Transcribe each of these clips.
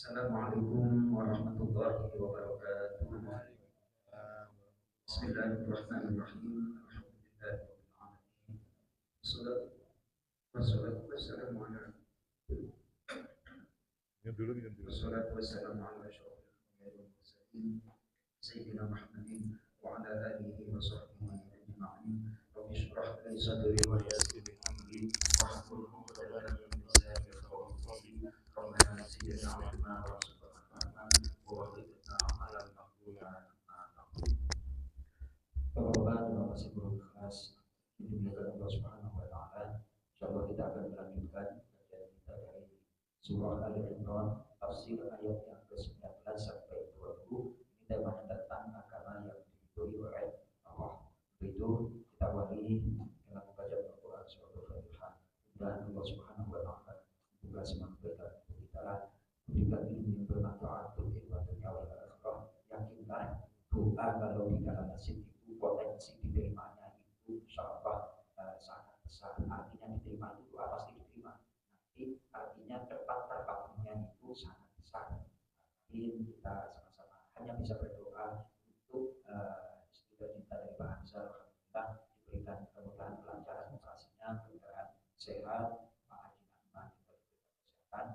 Assalamualaikum warahmatullahi wabarakatuh. Bismillahirrahmanirrahim. Alhamdulillahirrahmanirrahim. Wassalatu wassalamu ala wassalatu wassalamu ala asyrofil anbiya'i wal mursalin sayyidina Muhammadin wa ala alihi wa sahbihi ajma'in. Rabbi shrah li sadri wa yassir li amri wahlul 'uqdatam min lisani yafqahu qawli. Rabbana zidna ilma warzuqna fahma wa waffiqna 'alal maqdurat. Bapak-bapak terima kasih guru kelas dimuliakan Allah Subhanahu wa taala. Insyaallah kita akan melanjutkan kajian kita dari surah Al-Imran tafsir ayat yang ke-19 sampai 20. Ini tema tentang agama yang diridhoi oleh Allah. Itu kita awali dengan membaca Al-Qur'an surah Al-Fatihah. Dan Allah Subhanahu wa taala membuka semangat kita berikan ilmu yang bermanfaat untuk kehidupan dunia wal akhirah. Yakinlah doa kalau di dalam masjid itu potensi diterimanya itu insyaallah sangat besar. Artinya diterima itu doa pasti diterima. Nanti artinya cepat terkabulnya itu sangat besar. Mungkin kita sama-sama hanya bisa berdoa untuk istri kita dari Pak Hamzah, alhamdulillah diberikan kemudahan kelancaran operasinya, kemudahan sehat, Pak Haji Nahman juga diberikan kesehatan.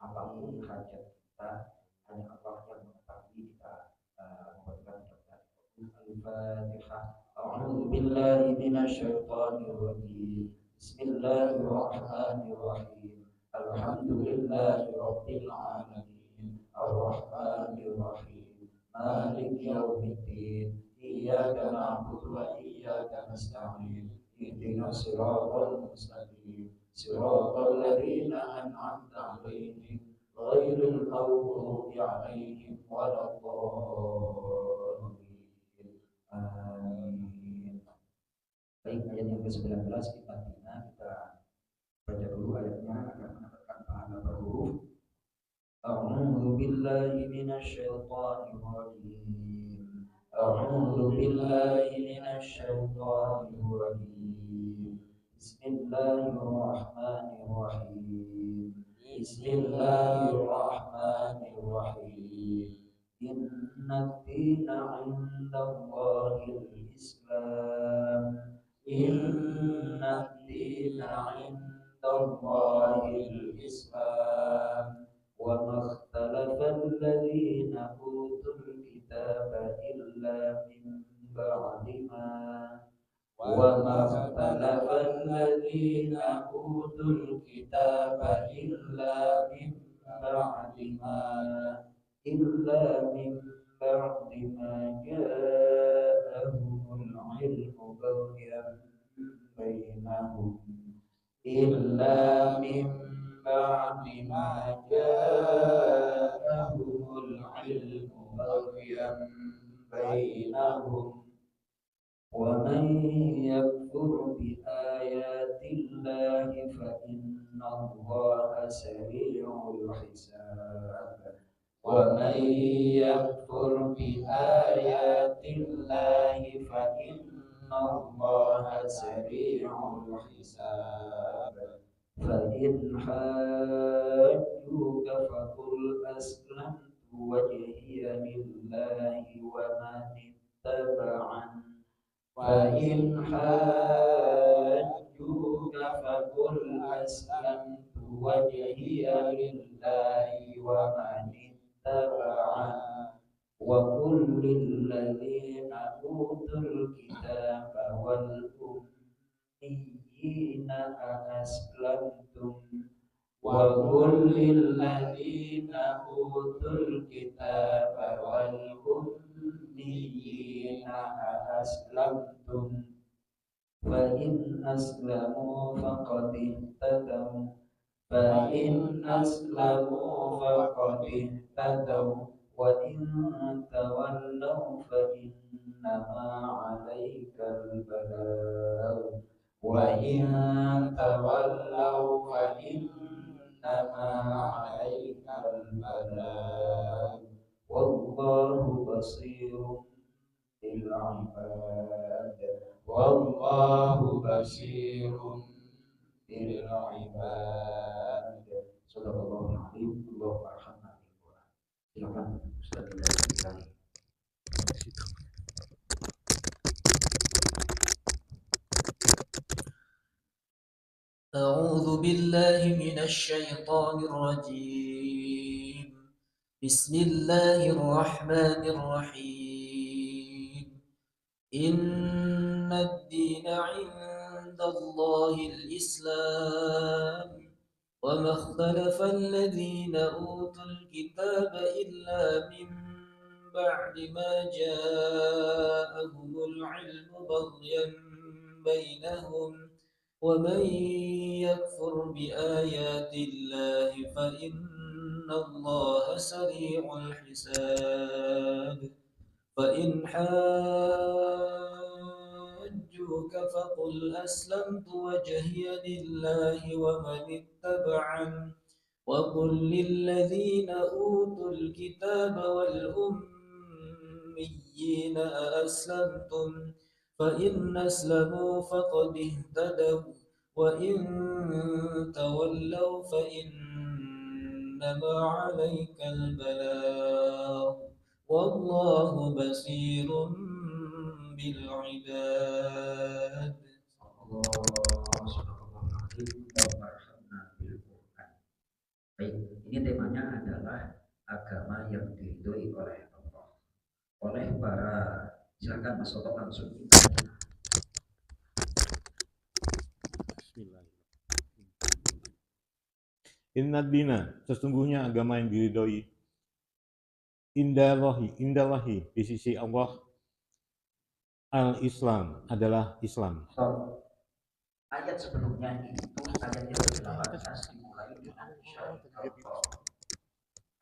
Apapun hajat kita, hanya Allah yang mengetahui. Kita memohonkan kepada Al-Fatihah. A'udzu billahi minasyaitonir rajim. Bismillahirrahmanirrahim. Alhamdulillahi rabbil alamin. Ar-Rahmanir Rahim. Maliki yaumiddin. Iyyaka na'budu wa iyyaka nasta'in. Ihdinas siratal mustaqim. Siratal ladzina an'amta 'alaihim ghairil maghdubi 'alaihim waladdallin. Amin. Baik, ayat yang ke-19 Intinya kita baca dulu ayatnya agar mendapatkan pahala per huruf. A'udzu billahi minasyaitonir rajim. A'udzu billahi minasyaitonir rajim. Bismillahirrahmanirrahim. Bismillahirrahmanirrahim. Inna dina 'indallahil Islam. Inna dina 'indallahil Islam. Wa makhtalafa alladhina utul kitaba illa min ba'di ma وما اختلف الذين أوتوا الكتاب إلا من بعد ما جاءهم العلم بغيا بينهم إلا من بعد ما جاءهم العلم بغيا بينهم ومن يكفر بآيات الله فإن الله سريع الحساب. ومن يكفر بآيات الله فإن الله سريع الحساب. فإن حاجوك فقل أسلمت وجهي لله ومن اتبعني. فإن حاجوك فقل أسلمت وجهي لله ومن اتبعني. وقل للذين أوتوا الكتاب والأميين أأسلمتم. وقل للذين أوتوا الكتاب والأميين أأسلمتم. فإن أسلموا فقد اهتدوا. وإن تولوا فإنما عليك البلاغ. والله بصير بالعباد. Sadaqallahul azim. Allahumma arhamna bil Qur'an. Silakan Ustaz Hidayat. أعوذ بالله من الشيطان الرجيم. بسم الله الرحمن الرحيم. إن الدين عند الله الإسلام وما اختلف الذين أوتوا الكتاب إلا من بعد ما جاءهم العلم بغيا بينهم ومن يكفر بآيات الله فإن الله سريع الحساب. فإن حاجوك فقل أسلمت وجهي لله ومن اتبعني وقل للذين أوتوا الكتاب والأميين أأسلمتم فإن أسلموا فقد اهتدوا وإن تولوا فإنما عليك البلاغ والله بصير بالعباد. Baik, ini temanya adalah agama yang diridhoi oleh Allah, oleh para, silakan Mas Toto langsung. Inna dina, sesungguhnya agama yang diridhoi indallahi di sisi Allah, al-Islam adalah Islam. So, ayat sebelumnya itu ayat yang ke-18 dimulai dengan syahadat.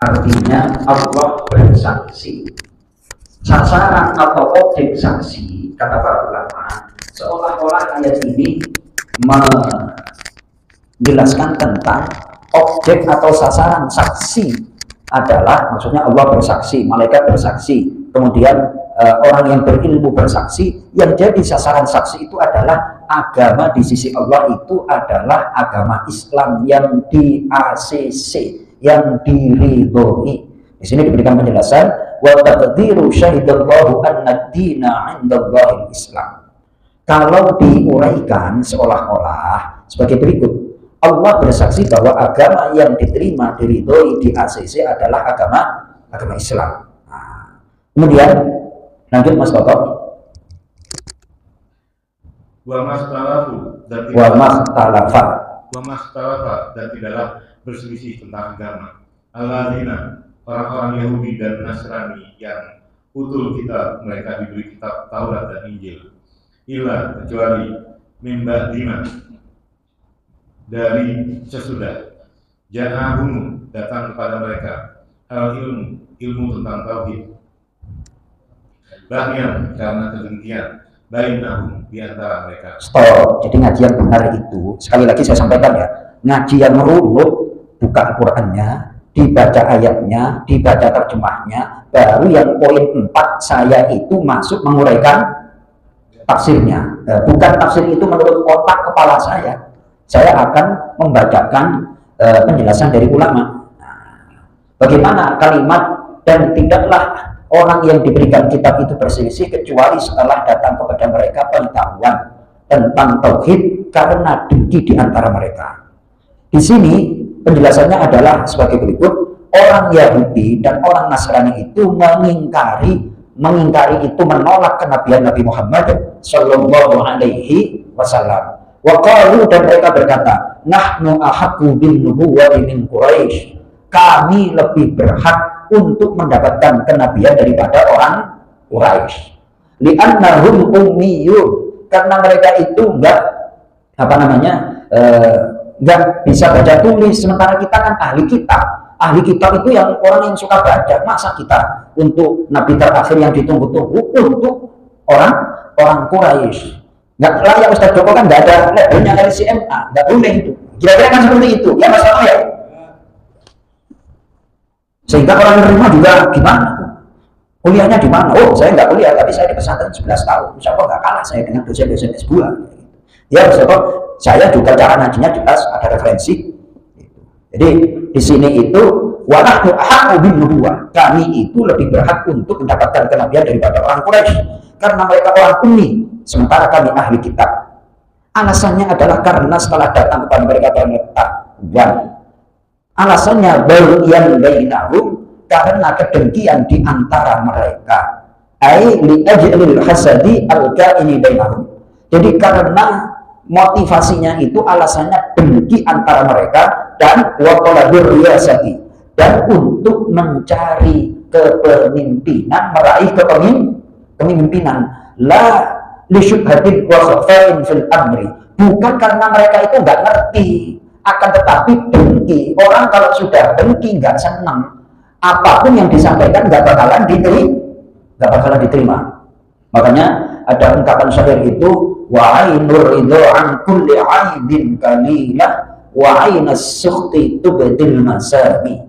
Artinya Allah bersaksi. Sasaran atau objek saksi, kata para ulama, seolah-olah ayat ini menjelaskan tentang objek atau sasaran saksi adalah, maksudnya Allah bersaksi, malaikat bersaksi, kemudian orang yang berilmu bersaksi, yang jadi sasaran saksi itu adalah agama di sisi Allah itu adalah agama Islam yang di ACC, yang diridhoi. Di sini diberikan penjelasan wa taqdiru syahidallahu anna ad-dina 'indallahi Islam. Kalau diuraikan seolah-olah sebagai berikut, Allah bersaksi bahwa agama yang diterima diridhoi di ACC adalah agama Islam. Nah, kemudian lanjut Mas Toto. Wa mastalafa dan tidaklah berselisih tentang agama. Alladzina, orang-orang Yahudi dan Nasrani yang utul kitab, mereka diberi kitab Taurat dan Injil. Illa, kecuali min ba'dima, dari sesudah ja'ahum, datang kepada mereka ilmu tentang tauhid, bahkan karena kedengkian bainahum, di antara mereka. Stop. Jadi ngaji yang benar itu, sekali lagi saya sampaikan ya, ngaji yang merunut, buka Al-Qur'annya, dibaca ayatnya, dibaca terjemahnya, baru yang poin 4 saya itu masuk menguraikan tafsirnya. Bukan tafsir itu menurut otak kepala saya akan membacakan penjelasan dari ulama. Bagaimana kalimat dan tidaklah orang yang diberikan kitab itu berselisih kecuali setelah datang kepada mereka pengetahuan tentang tauhid karena dengki di antara mereka. Di sini penjelasannya adalah sebagai berikut: orang Yahudi dan orang Nasrani itu mengingkari itu, menolak kenabian Nabi Muhammad Shallallahu Alaihi Wasallam. Waqalu, dan mereka berkata, nahnu ahaqqu bin nubuwwati min Quraisy. Kami lebih berhak untuk mendapatkan kenabian daripada orang Quraisy. Li'annahum ummiyun, karena mereka itu enggak bisa baca tulis, sementara kita kan ahli kitab. Ahli kitab itu yang orang yang suka baca. Masa kita untuk nabi terakhir yang ditunggu-tunggu untuk orang Quraisy? Nggak layak. Ustaz Joko kan nggak ada labelnya LCMA, nggak boleh itu. Kira-kira kan seperti itu, ya Mas Toto ya. Sehingga orang menerima juga gimana tuh? Kuliahnya di mana? Oh, saya nggak kuliah, tapi saya di pesantren 11 tahun. Insya Allah nggak kalah saya dengan dosen-dosen S2. Ya Mas Toto, saya juga cara ngajinya jelas, ada referensi. Jadi di sini itu wa nahnu ahaqqu bin nubuwah, kami itu lebih berhak untuk mendapatkan kenabian daripada orang Quraisy karena mereka orang ummi sementara kami ahli kitab. Alasannya adalah karena setelah datang kepada mereka pengetahuan. Alasannya bagian bainahum, karena kedengkian di antara mereka. Ai li ajlil hasadi al-kaini bainahum. Jadi karena motivasinya itu alasannya dengki antara mereka dan wa talabur riyasati, dan untuk mencari kepemimpinan, meraih kepemimpinan, la li syubhatin wa khafain fil amri, bukan karena mereka itu nggak ngerti, akan tetapi dengki. Orang kalau sudah dengki, nggak senang, apapun yang disampaikan nggak bakalan diterima. Makanya ada ungkapan syair itu, wa ainur ridho an kulli aibin kalilah wa ainas sukhti tubdil masami.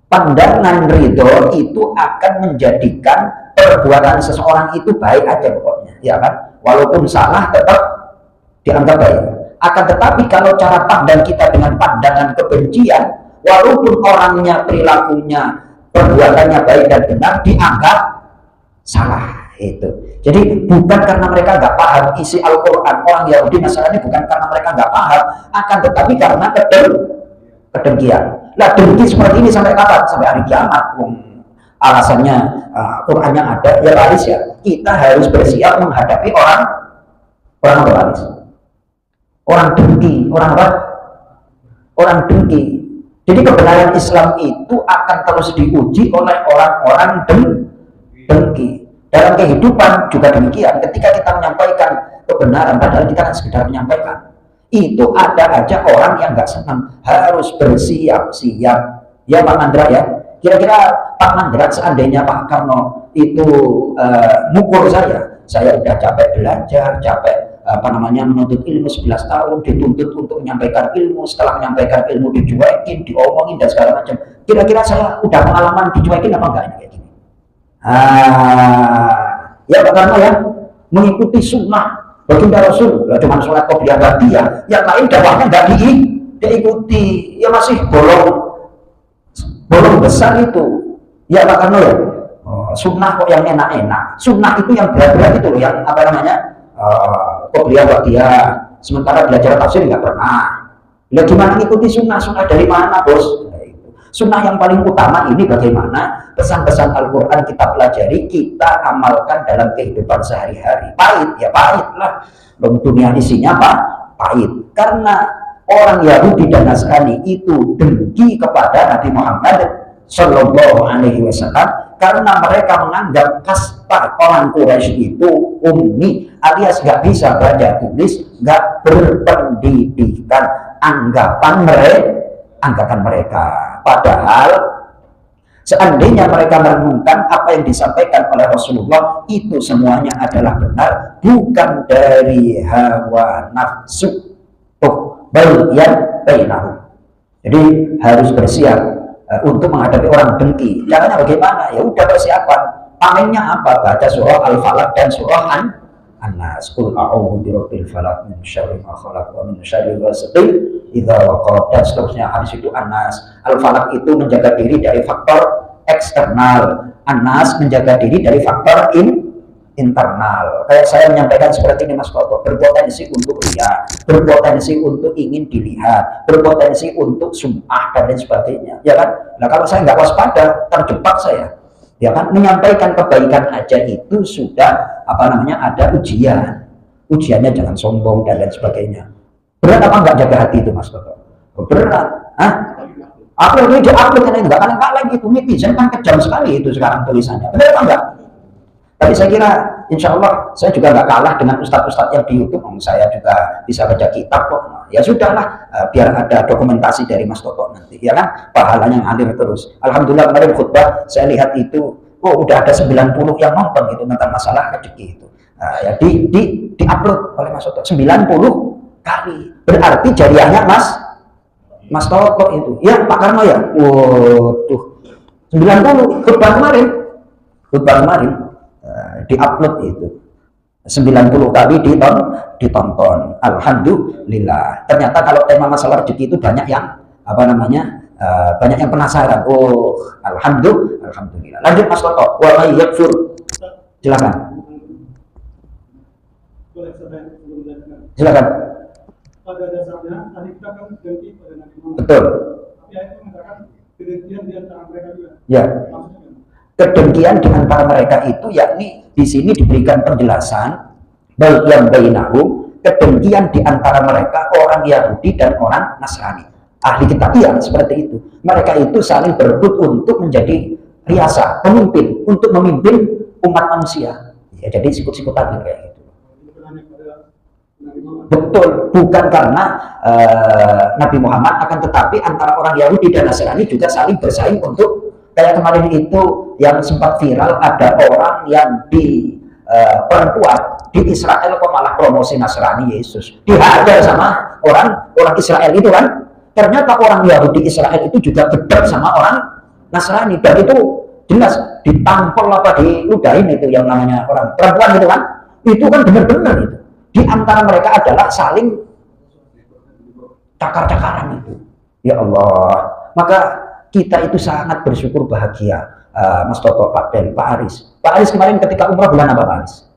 Pandangan ridho itu akan menjadikan perbuatan seseorang itu baik aja pokoknya, ya kan? Walaupun salah tetap dianggap baik. Akan tetapi kalau cara pandang kita dengan pandangan kebencian, walaupun orangnya, perilakunya, perbuatannya baik dan benar, dianggap salah. Itu. Jadi bukan karena mereka nggak paham isi Al-Quran, orang Yahudi Nasrani bukan karena mereka nggak paham, akan tetapi karena kedengkian. Nah, dengki seperti ini sampai kapan? Sampai hari kiamat. Alasannya Qurannya ada, ya laris ya. Kita harus bersiap menghadapi orang laris. Orang dengki, orang apa? Orang dengki. Jadi kebenaran Islam itu akan terus diuji oleh orang-orang dengki. Dalam kehidupan juga demikian. Ketika kita menyampaikan kebenaran, padahal kita kan sekedar menyampaikan, itu ada aja orang yang nggak senang. Harus bersiap-siap. Ya Pak Mandra ya. Kira-kira Pak Mandra seandainya Pak Karno itu ngukur saya udah capek belajar, capek menuntut ilmu 11 tahun, dituntut untuk menyampaikan ilmu, setelah menyampaikan ilmu dicuekin, diomongin dan segala macam. Kira-kira saya udah pengalaman dicuekin apa enggak ini kayak gini? Ya Pak Karno ya, mengikuti sunnah baginda Rasul, cuma sholat qobliyah ba'diyah, yang lain dakwahnya nggak diikuti, ya masih bolong besar itu. Ya Pak Karno ya, sunnah kok yang enak-enak, sunnah itu yang berat-berat itu loh, yang qobliyah ba'diyah, sementara belajar tafsir nggak pernah. Lihat gimana ngikuti sunnah dari mana bos? Sunnah yang paling utama ini bagaimana pesan-pesan Al-Quran kita pelajari, kita amalkan dalam kehidupan sehari-hari. Pahit, ya pahit lah. Dunia isinya apa? Pahit. Karena orang Yahudi dan Nasrani itu dengki kepada Nabi Muhammad Sallallahu Alaihi Wasallam karena mereka menganggap kasta orang Quraisy itu ummi, alias nggak bisa baca tulis, nggak berpendidikan. Anggapan mereka. Padahal seandainya mereka merenungkan apa yang disampaikan oleh Rasulullah, itu semuanya adalah benar, bukan dari hawa nafsu. Yang bainahum. Jadi harus bersiap untuk menghadapi orang dengki. Caranya bagaimana? Ya udah persiapan. Pamennya apa? Baca surah Al-Falaq dan surah An-Nas. Qul a'udzu birabbil falaq min syarri ma khalaq wa min syarri ghasiqin idza waqab, dan seterusnya. Habis itu An-Nas. Al-Falaq itu menjaga diri dari faktor eksternal, An-Nas menjaga diri dari faktor internal. Kayak saya menyampaikan seperti ini Mas Koko, berpotensi untuk riya, berpotensi untuk ingin dilihat, berpotensi untuk sum'ah dan lain sebagainya, ya kan? Nah kalau saya nggak waspada, terjebak saya, ya kan? Menyampaikan kebaikan aja itu sudah ada ujiannya jangan sombong dan lain sebagainya. Berat apa nggak jaga hati itu Mas Koko? Berat. Upload ini di-upload kan enggak, kadang-kadang itu netizen kan kejam sekali itu sekarang tulisannya. Benar apa enggak? Tapi saya kira insya Allah saya juga nggak kalah dengan ustadz-ustadz yang di YouTube. Saya juga bisa baca kitab kok. Ya sudahlah, biar ada dokumentasi dari Mas Toto nanti, ya kan? Pahalanya ngalir terus. Alhamdulillah kemarin khutbah saya lihat itu, udah ada 90 yang nonton gitu tentang masalah rezeki itu. Ya di-upload oleh Mas Toto 90 kali. Berarti jariahnya Mas Toto itu. Ya Pak Karno ya. Waduh. 90 khutbah kemarin. Di-upload itu 90 kali ditonton. Alhamdulillah. Ternyata kalau tema masalah rezeki itu banyak yang banyak yang penasaran. Oh, alhamdulillah. Lanjut Mas Toto. Wa may yakfur. Silakan. Silakan. Pada dasarnya tadi kita kan ganti pada Nabi Muhammad. Betul. Tapi ayat itu mengatakan kedengkian di antara mereka juga. Ya. Maksudnya, Kedengkian di antara mereka itu yakni di sini diberikan penjelasan yang bainahum, kedengkian di antara mereka orang Yahudi dan orang Nasrani. Ahli kitab iya seperti itu. Mereka itu saling berebut untuk menjadi riasa, pemimpin, untuk memimpin umat manusia. Ya, jadi sikut-sikutan kayak gitu. itu hanya pada Nabi Muhammad. Betul, bukan karena Nabi Muhammad, akan tetapi antara orang Yahudi dan Nasrani juga saling bersaing untuk, kayak kemarin itu yang sempat viral, ada orang yang di perempuan di Israel kok malah promosi Nasrani Yesus, dihajar sama orang Israel itu kan. Ternyata orang Yahudi Israel itu juga gedek sama orang Nasrani, dan itu jelas ditampol apa diludahin itu yang namanya orang perempuan itu kan benar-benar itu. Di antara mereka adalah saling cakar-cakaran itu. Ya Allah, maka kita itu sangat bersyukur bahagia, Mas Toto, Pak Den, Pak Aris. Pak Aris kemarin ketika umrah bulan apa Pak Aris?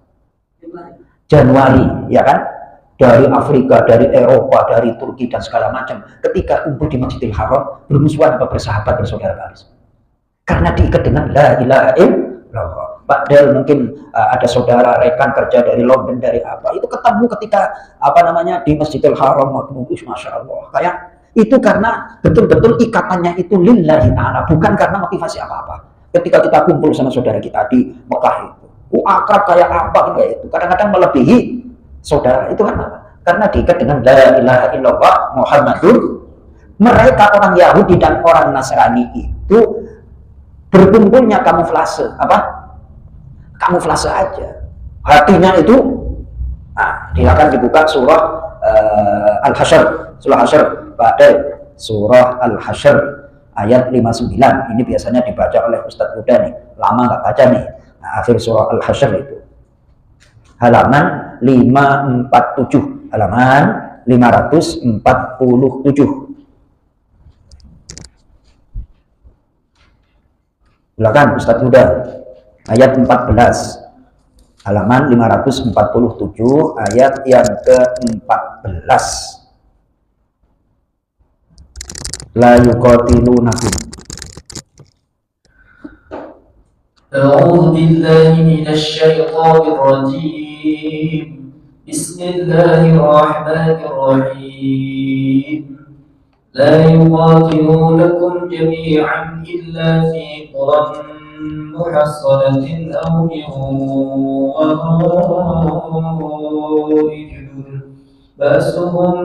Januari, ya kan? Dari Afrika, dari Eropa, dari Turki dan segala macam. Ketika kumpul di Masjidil Haram, bermusuhan apa bersahabat, bersaudara Pak Aris? Karena diikat dengan la ilaha illallah. Pak Del mungkin ada saudara rekan kerja dari London, dari apa, itu ketemu ketika di Masjidil Haram. Masya Allah, kayak itu karena betul-betul ikatannya itu lillahi ta'ala, bukan karena motivasi apa-apa. Ketika kita kumpul sama saudara kita di Mekah itu, akrab kayak apa kayak itu, kadang-kadang melebihi saudara. Itu kan apa? Karena diikat dengan la ilaha illallah Muhammadur. Mereka orang Yahudi dan orang Nasrani itu berkumpulnya kamuflase, kamuflase aja. Hatinya itu, silakan dibuka surah Al-Hasyr, surah Hasyr, pada surah Al-Hasyr ayat 59. Ini biasanya dibaca oleh Ustadz Huda nih, lama nggak baca nih. Akhir surah Al-Hasyr itu halaman 547, halaman 547. Silakan Ustadz Huda, ayat 14, halaman 547, ayat yang ke-14. La yuqatilunakum. أعوذ بالله من الشيطان الرجيم بسم الله الرحمن الرحيم لا يقاتلونكم جميعا إلا في قرى محصنة أو من وراء جدر بأسهم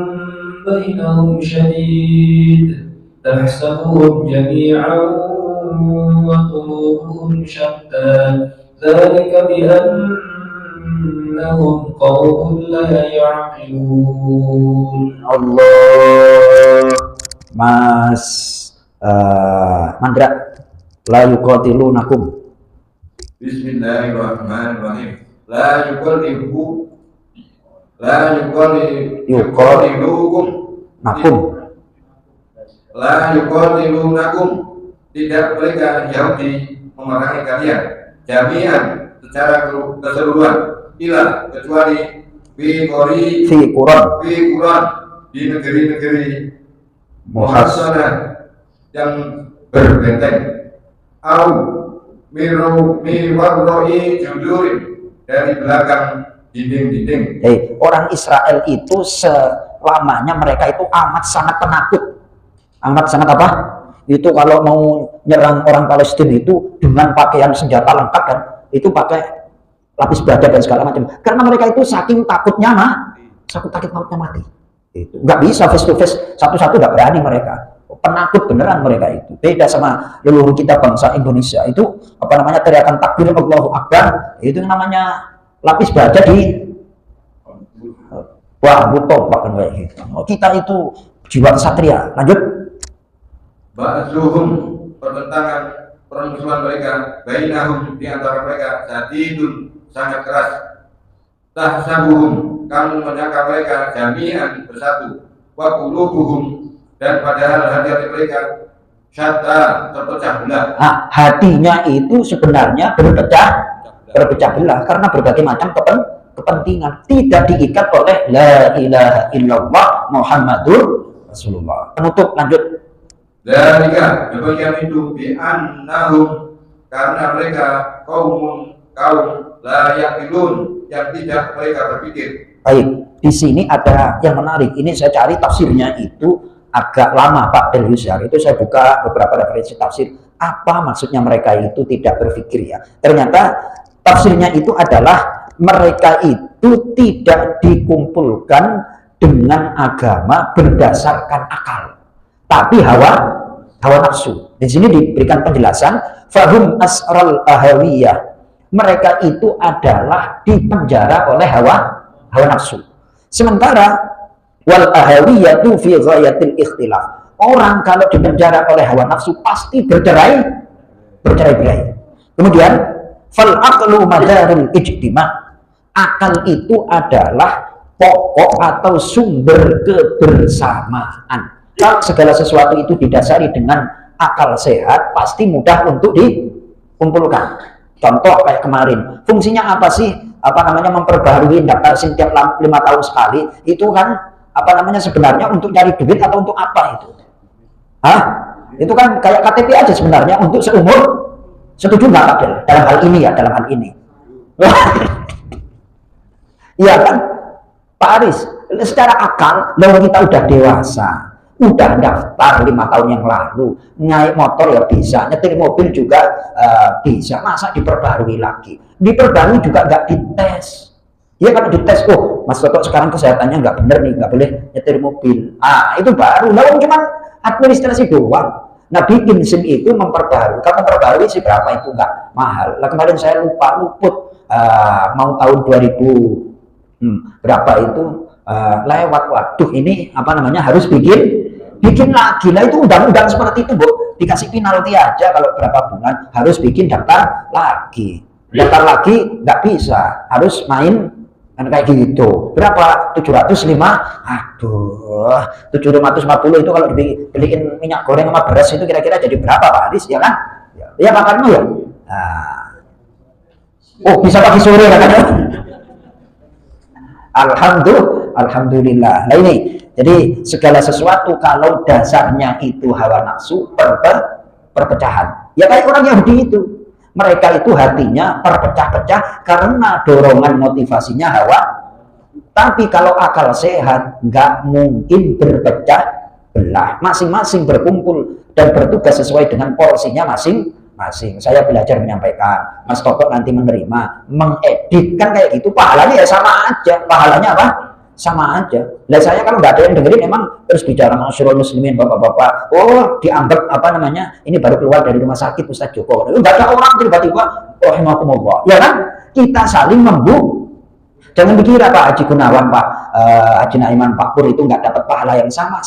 بينهم شديد تحسبهم جميعا وقلوبهم شتى ذلك بأنهم قوم لا يعقلون. Allah, Mas Mandra, la yuqatilunakum. Bismillahirrahmanirrahim. La yuqatilunakum. Tidak mereka Yahudi memerangi kalian jami'an secara keseluruhan, ila kecuali fi Quran di negeri-negeri muhassanah yang berbenteng, au miwarroi judurin, dari belakang dinding-dinding. Orang Israel itu selamanya mereka itu amat sangat penakut, amat sangat apa? Itu kalau mau nyerang orang Palestina itu dengan pakaian senjata lengkap kan, itu pakai lapis baja dan segala macam. Karena mereka itu saking takutnya mati. Itu nggak bisa face to face, satu-satu nggak berani mereka. Penakut beneran mereka itu. Beda sama leluhur kita bangsa Indonesia itu teriakan takbir Allahu Akbar, itu namanya lapis baja di butoh bahkan kayak gitu. Kita itu jiwa kesatria. Lanjut. Ba'suhum, pertentangan permusuhan mereka, bainahum, di antara mereka, sadidun, sangat keras. Tahsabuhum, kamu menyangka mereka jami'an, bersatu. Wa qulubuhum, dan padahal hati-hati mereka syatta, terpecah belah. Nah, hatinya itu sebenarnya berpecah belah karena berbagai macam kepentingan, tidak diikat oleh la ilaha illallah Muhammadur Rasulullah. Penutup, lanjut. Dzalika, demikian itu bi annahum, karena mereka kaum la yaqilun, yang tidak mereka berpikir. Baik, di sini ada yang menarik. Ini saya cari tafsirnya itu agak lama Pak Delius ya. Itu saya buka beberapa referensi tafsir. Apa maksudnya mereka itu tidak berpikir ya? Ternyata tafsirnya itu adalah mereka itu tidak dikumpulkan dengan agama berdasarkan akal, tapi hawa nafsu. Di sini diberikan penjelasan fahum asral ahawiyah. Mereka itu adalah dipenjara oleh hawa nafsu. Sementara wal ahawiyatu fi ghayatil ikhtilaf. Orang kalau dipenjara oleh hawa nafsu pasti bercerai-berai. Kemudian fal aqlu madarul ijtima'. Akal itu adalah pokok atau sumber kebersamaan. Kalau segala sesuatu itu didasari dengan akal sehat, pasti mudah untuk dikumpulkan. Contoh kayak kemarin, fungsinya apa sih? Memperbaharui daftar SIM tiap 5 tahun sekali. Itu kan sebenarnya untuk cari duit atau untuk apa itu? Itu kan kayak KTP aja sebenarnya untuk seumur. Setuju nggak Pak Del? Dalam hal ini. Iya kan? Pak Aris, secara akal, kalau kita udah dewasa, udah daftar 5 tahun yang lalu, naik motor ya bisa, nyetir mobil juga bisa, masa diperbarui lagi? Diperbarui juga nggak dites. Ya kalau dites, oh Mas Toto sekarang kesehatannya nggak bener nih, nggak boleh nyetir mobil. Itu baru, lalu cuma administrasi doang. Nah bikin SIM itu memperbarui, kalau memperbarui sih berapa itu nggak mahal. Lah kemarin saya luput, mau tahun 2000 berapa itu lewat, waduh ini harus bikin lagi. Lah itu undang-undang seperti itu Bu, dikasih penalti aja kalau berapa bulan harus bikin daftar lagi nggak bisa, harus main kan kayak gitu. Berapa? 705. Aduh, 750 itu kalau dibeliin minyak goreng sama beras itu kira-kira jadi berapa Pak Aris ya kan? Ya makanmu ya. Oh bisa pagi sore katanya. Alhamdulillah. Nah ini, jadi segala sesuatu kalau dasarnya itu hawa nafsu, perpecahan. Ya kayak orang Yahudi itu, mereka itu hatinya terpecah-pecah karena dorongan motivasinya hawa. Tapi kalau akal sehat, nggak mungkin berpecah belah. Masing-masing berkumpul dan bertugas sesuai dengan porsinya masing-masing. Saya belajar menyampaikan, Mas Toto nanti menerima, mengedit kan kayak gitu, pahalanya ya sama aja. Pahalanya apa? Sama aja. Lah saya kalau nggak ada yang dengerin, emang terus bicara masyarul muslimin, bapak-bapak, oh dianggap ini baru keluar dari rumah sakit Ustaz Joko. Nggak ada orang tiba-tiba rahimakumullah, ya kan? Kita saling jangan dikira Pak Haji Gunawan, Pak Haji Naiman, Pak Pur itu nggak dapat pahala yang sama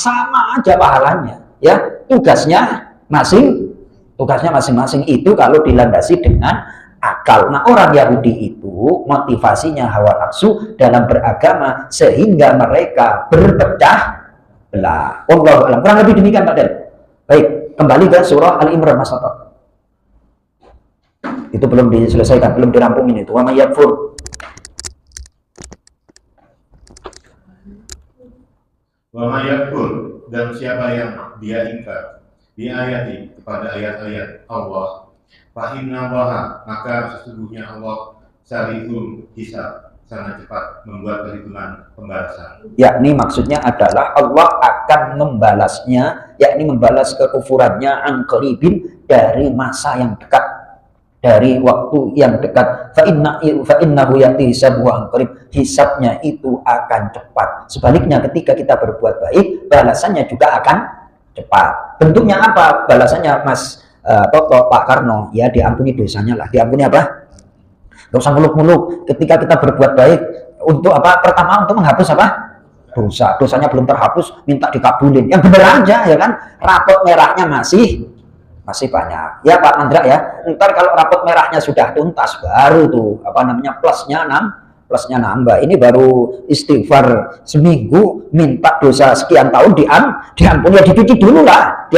aja pahalanya. Ya tugasnya masing-masing itu kalau dilandasi dengan akal. Nah orang Yahudi itu motivasinya hawa nafsu dalam beragama sehingga mereka berpecah belah. Wallahu a'lam. Kurang lebih demikian Pak Del. Baik, kembali ke surah Al-Imran Mas Toto. Itu belum diselesaikan, belum dirampungin itu. Wa may yakfur. Wa may yakfur, dan siapa yang dia ingkar di ayati, kepada ayat-ayat Allah, fa inna Allaha, maka sesungguhnya Allah sarihul hisab, sangat cepat membuat perhitungan pembalasan. Yakni maksudnya adalah Allah akan membalasnya, yakni membalas kekufurannya an qaribin, dari masa yang dekat, dari waktu yang dekat. Fa innahu yati hisabu an qarib, hisabnya itu akan cepat. Sebaliknya ketika kita berbuat baik, balasannya juga akan cepat. Bentuknya apa balasannya Mas Toto, Pak Karno? Ya diampuni dosanya lah. Diampuni apa? Gak usah muluk-muluk. Ketika kita berbuat baik, untuk apa? Pertama untuk menghapus apa? Dosanya belum terhapus, minta dikabulin. Yang bener aja ya kan. Rapot merahnya masih banyak. Ya Pak Mandra ya. Ntar kalau rapot merahnya sudah tuntas, baru tuh plusnya nambah. Ini baru istighfar seminggu, minta dosa sekian tahun diampuni, ya dicuci dulu lah.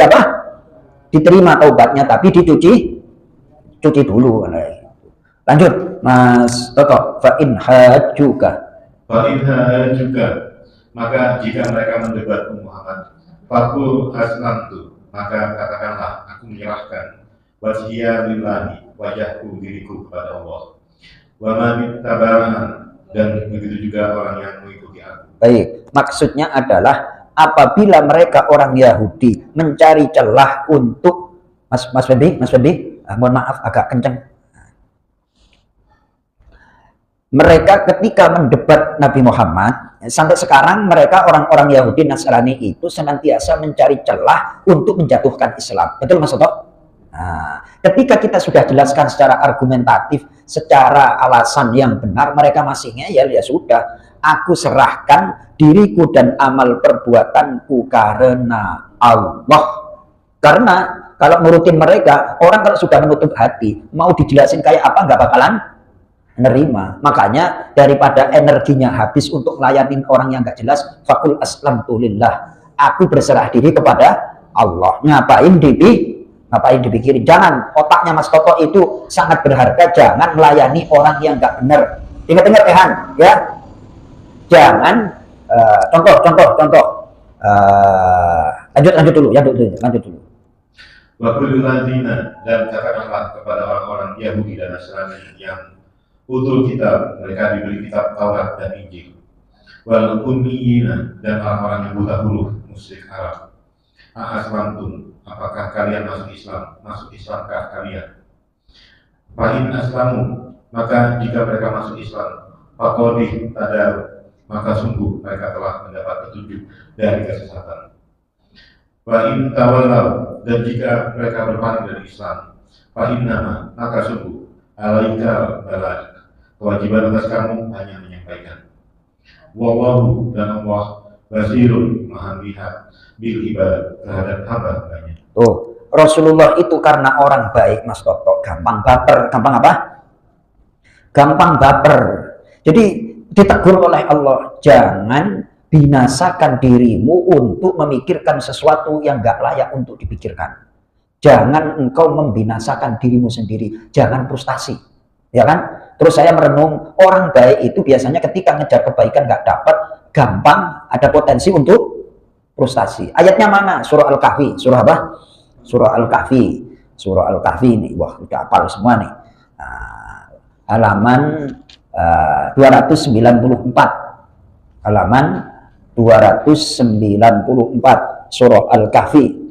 diterima taubatnya, tapi cuci dulu. Lanjut, Mas Toto. Fa in hajjuka. juga, maka jika mereka mendebat Muhammad, fakul aslamtu, maka katakanlah aku menyerahkan wajhiya lillahi, wajahku diriku kepada Allah, wa man tabaan, dan begitu juga orang yang mengikuti aku. Baik, maksudnya adalah apabila mereka orang Yahudi mencari celah untuk Mas Febi, mohon maaf agak kenceng. Mereka ketika mendebat Nabi Muhammad, sampai sekarang mereka orang-orang Yahudi Nasrani itu senantiasa mencari celah untuk menjatuhkan Islam. Betul Mas Toto? Nah, ketika kita sudah jelaskan secara argumentatif, secara alasan yang benar, mereka masih ngeyel, ya sudah, aku serahkan diriku dan amal perbuatanku karena Allah. Karena kalau nurutin mereka, orang kalau sudah menutup hati, mau dijelasin kayak apa nggak bakalan nerima. Makanya daripada energinya habis untuk melayani orang yang nggak jelas, fakul aslamtu lillah, aku berserah diri kepada Allah. Ngapain dipikirin? Jangan, otaknya Mas Toto itu sangat berharga. Jangan melayani orang yang nggak benar. Ingat-ingat Han, ya. Jangan contoh. Lanjut dulu. Waktu ladina, dan katakanlah kepada orang-orang Yahudi dan Nasrani yang utul kitab, mereka diberi kitab Taurat dan Injil, wal ummiyina, dan orang-orang yang buta huruf musyrik Arab, aslamtum, apakah kalian masuk Islamkah kalian? Fa'in aslamu, maka jika mereka masuk Islam, faqadih tadaru, maka sungguh mereka telah mendapat petunjuk dari kesesatan. Fa'in tawallaw, dan jika mereka berpaling dari Islam, fa'innama, maka sungguh alaika balagh, kewajiban atas kamu hanya menyampaikan. Wallahu, dan Allah basirun, maha lihat bil ibad, terhadap hamba-hambanya. Tuh, Rasulullah itu karena orang baik Mas Toto, gampang baper. Gampang baper. Jadi ditegur oleh Allah, jangan binasakan dirimu untuk memikirkan sesuatu yang gak layak untuk dipikirkan. Jangan engkau membinasakan dirimu sendiri, jangan frustasi, ya kan? Terus saya merenung, orang baik itu biasanya ketika ngejar kebaikan gak dapat, gampang ada potensi untuk frustasi. Ayatnya mana? Surah Al-Kahfi. Surah apa? Surah Al-Kahfi ini. Wah, udah hafal semua nih. Nah, halaman 294. Halaman 294 Surah Al-Kahfi.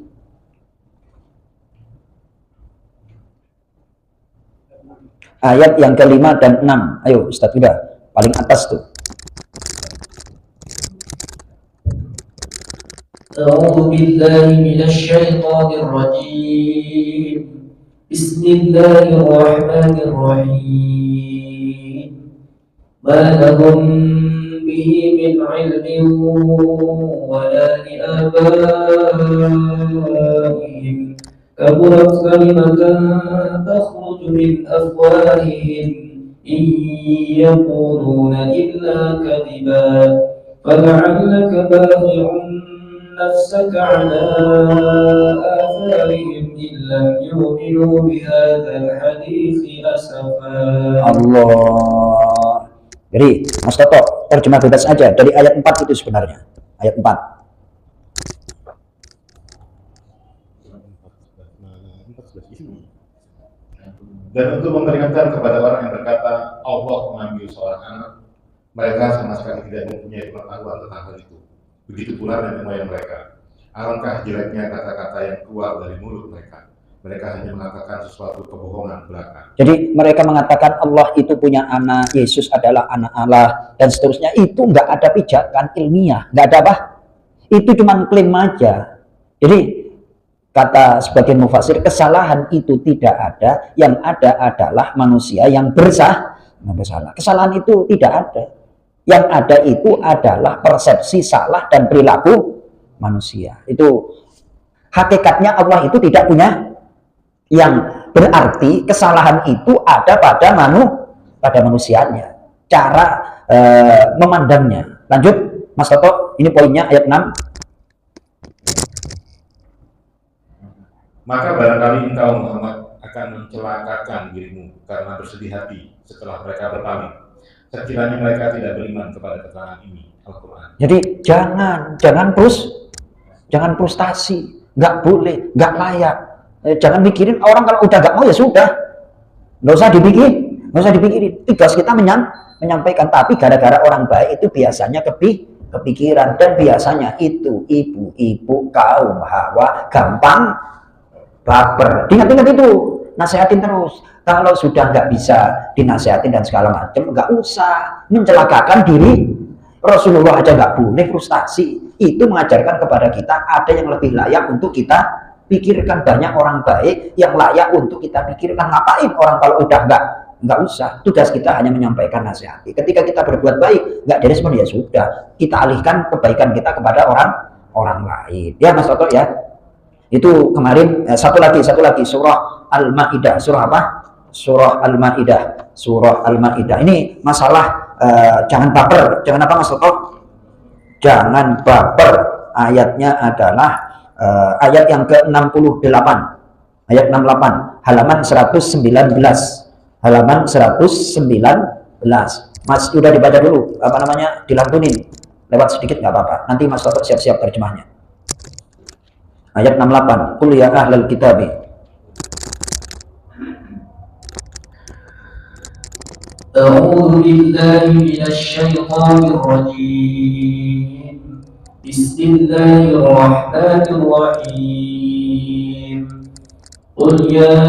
Ayat yang ke-5 dan 6. Ayo Ustaz, udah paling atas tuh. أعوذ بالله من الشيطان الرجيم بسم الله الرحمن الرحيم ما لهم به من علم ولا لآبائهم كبرت كلمة تخرج من أفواههم إن يقولون إلا كذبا فلعلك باخع نفسك على آثارهم إن لم يؤمنوا بهذا الحديث أسفا. Allah. Jadi Mas Toto terjemah bebas aja dari ayat 4 itu sebenarnya. Ayat 4. Dan untuk memperingatkan kepada orang yang berkata Allah mengambil seorang anak, mereka sama sekali tidak mempunyai pengetahuan tentang hal itu. Begitu pula nenek moyang mereka. Alangkah jeleknya kata-kata yang keluar dari mulut mereka. Mereka hanya mengatakan sesuatu kebohongan belaka. Jadi mereka mengatakan Allah itu punya anak, Yesus adalah anak Allah, dan seterusnya. Itu nggak ada pijakan ilmiah, nggak ada apa? Itu cuma klaim aja. Jadi kata sebagian mufasir, kesalahan itu tidak ada, yang ada adalah manusia yang bersalah. Kesalahan itu tidak ada. Yang ada itu adalah persepsi salah dan perilaku manusia. Itu hakikatnya Allah itu tidak punya, yang berarti kesalahan itu ada pada manusianya, cara memandangnya. Lanjut Mas Toto, ini poinnya ayat 6. Maka barangkali engkau Muhammad akan mencelakakan dirimu karena bersedih hati setelah mereka berpaling, sekiranya mereka tidak beriman kepada keterangan ini, Al-Quran. Jadi jangan frustasi, nggak boleh, nggak layak. Jangan mikirin orang kalau udah nggak mau ya sudah, nggak usah dipikirin. Tugas kita menyampaikan, tapi gara-gara orang baik itu biasanya kepikiran, dan biasanya itu ibu-ibu kaum Hawa gampang baper. Ingat-ingat itu, nasihatin terus. Kalau sudah nggak bisa dinasihatin dan segala macam, nggak usah mencelakakan diri. Rasulullah aja nggak boleh frustasi. Itu mengajarkan kepada kita ada yang lebih layak untuk kita pikirkan. Banyak orang baik yang layak untuk kita pikirkan. Ngapain orang kalau udah nggak usah. Tugas kita hanya menyampaikan nasihat. Ketika kita berbuat baik nggak direspon, ya sudah, kita alihkan kebaikan kita kepada orang lain. Ya Mas Toto ya. Itu kemarin satu lagi surah Al-Maidah. Surah apa? Surah Al-Maidah. Surah Al-Maidah. Ini masalah jangan baper. Jangan apa Mas Toto? Jangan baper. Ayatnya adalah ayat yang ke-68. Ayat 68, halaman 119. Halaman 119. Mas udah dibaca dulu, apa namanya, dilantunin lewat sedikit nggak apa-apa. Nanti Mas Toto siap-siap terjemahnya. Ayat 68, qul ya ahlal kitabi. أعوذ بالله من الشيطان الرجيم بسم الله الرحمن الرحيم قل يا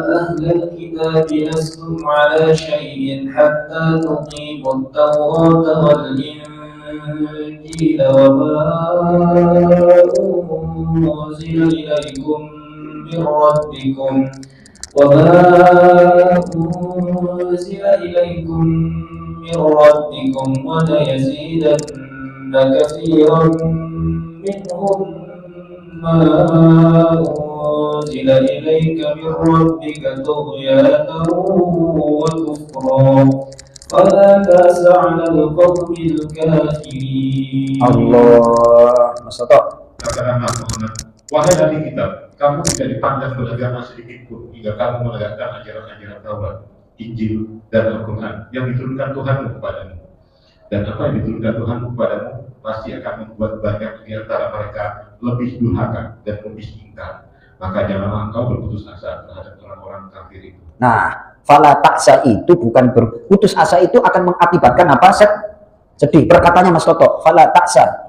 أهل الكتاب لستم على شيء حتى تقيموا التوراة والإنجيل وما أنزل إليكم من ربكم وليزيدن كثيرا منهم ما أنزل إليك من ربك طغيانا وكفرا فلا تأس على القوم الكافرين. Allah, Mas Toto. Katakanlah Muhammad, wahai ahli kitab, kamu tidak dipandang beragama sedikit pun hingga kamu menegakkan ajaran-ajaran Taurat, Injil, dan Al-Quran yang diturunkan Tuhanmu kepadamu. Dan apa yang diturunkan Tuhanmu kepadamu pasti akan membuat banyak di antara mereka lebih durhaka dan lebih ingkar. Maka janganlah engkau berputus asa terhadap orang-orang kafir itu. Nah, fala taksa itu bukan berputus asa, itu akan mengakibatkan apa? Sedih. Perkataannya Mas Toto, fala taksa.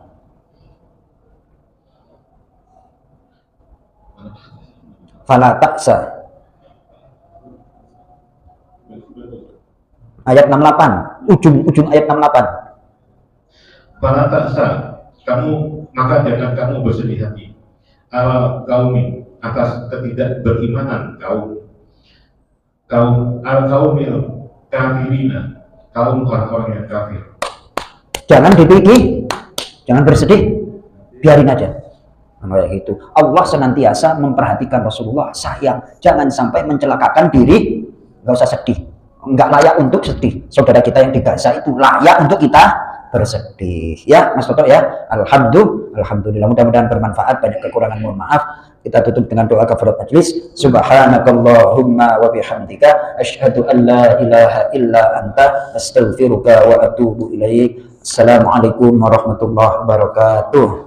Fala taksa. Ayat 68, ujung ayat 68. Fala taksa, maka jangan kamu bersedih hati. Ala kaumi, atas ketidakberimanan kaumil kafirina, kaum orang-orang yang kafir. Jangan dipikir, jangan bersedih, biarin aja. Kayak gitu. Allah senantiasa memperhatikan Rasulullah, sayang, jangan sampai mencelakakan diri. Nggak usah sedih, nggak layak untuk sedih. Saudara kita yang di Gaza itu layak untuk kita bersedih. Ya Mas Toto ya. Alhamdulillah, mudah-mudahan bermanfaat. Banyak kekurangan, mohon maaf. Kita tutup dengan doa kafarat majlis. Subhanakallahumma wa bihamdika asyhadu an la ilaha illa anta astaghfiruka wa atubu ilaik. Assalamualaikum warahmatullahi wabarakatuh.